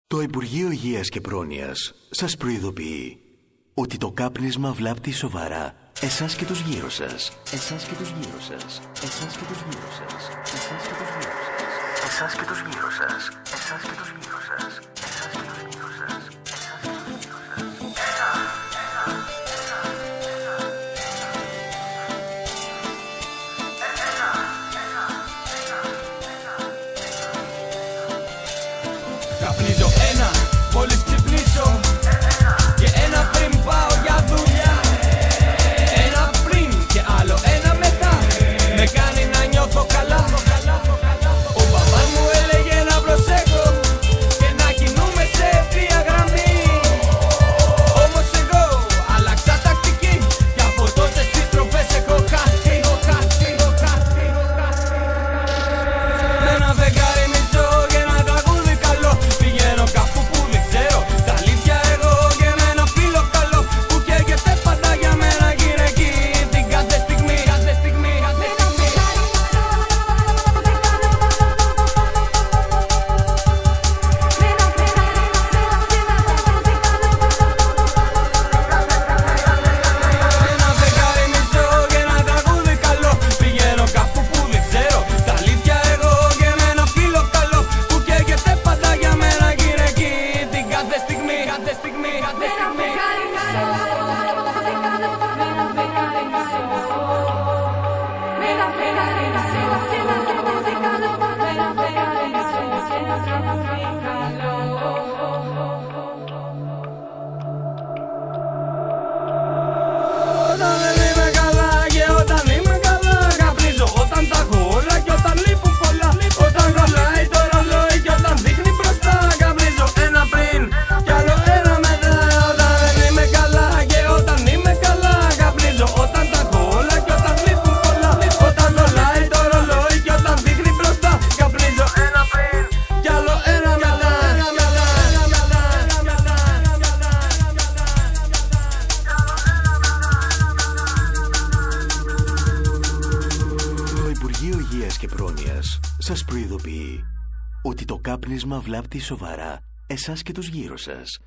Το Υπουργείο Υγείας και Πρόνοιας σας προειδοποιεί ότι το κάπνισμα βλάπτει σοβαρά εσάς και τους γύρω σας. Εσάς και τους γύρω σας. Εσάς και τους γύρω σας. Εσάς και τους γύρω σας. Εσάς και τους γύρω σας. Εσάς και τους γύρω σας. Εσάς και τους γύρω σας. Καπνίζω ένα, μόλις ξυπνήσω. Και ένα πριν πάω για δουλειά. Ένα πριν και άλλο ένα μετά. Με κάνει να νιώθω καλά. Ο μπαμπάς μου έλεγε να προσέχω και να κινούμε σε ευθεία γραμμή. Όμως εγώ άλλαξα τακτική και από τότε στις στροφές έχω χάσει. Με ένα φεγγάρι μισό και ένα τραγούδι καλό. Πηγαίνω κάπου που δεν ξέρω. Τα αλήθεια εγώ και με ένα φίλο καλό που καίγεται πάντα για μένα και είναι εκεί την κάθε στιγμή. Ένα φεγγάρι μισό και ένα τραγούδι καλό. Πηγαίνω κάπου που δεν ξέρω. Τα αλήθεια εγώ και με ένα φίλο καλό που καίγεται πάντα για μένα και είναι εκεί την κάθε στιγμή. Όταν δεν είμαι καλά και όταν είμαι καλά. Καπνίζω όταν τα έχω όλα και όταν λείπουν πολλά. Όταν κολλάει το ρολόι και όταν δείχνει μπροστά. Καπνίζω ένα πριν κι άλλο ένα μετά. Όταν δεν είμαι καλά και όταν είμαι καλά. Καπνίζω όταν τα έχω όλα και όταν λείπουν πολλά. Όταν κολλάει το ρολόι και όταν δείχνει μπροστά. Καπνίζω ένα πριν κι άλλο ένα μετά. Το Υπουργείο Υγείας και Πρόνοιας σας προειδοποιεί ότι το κάπνισμα βλάπτει σοβαρά εσάς και τους γύρω σας.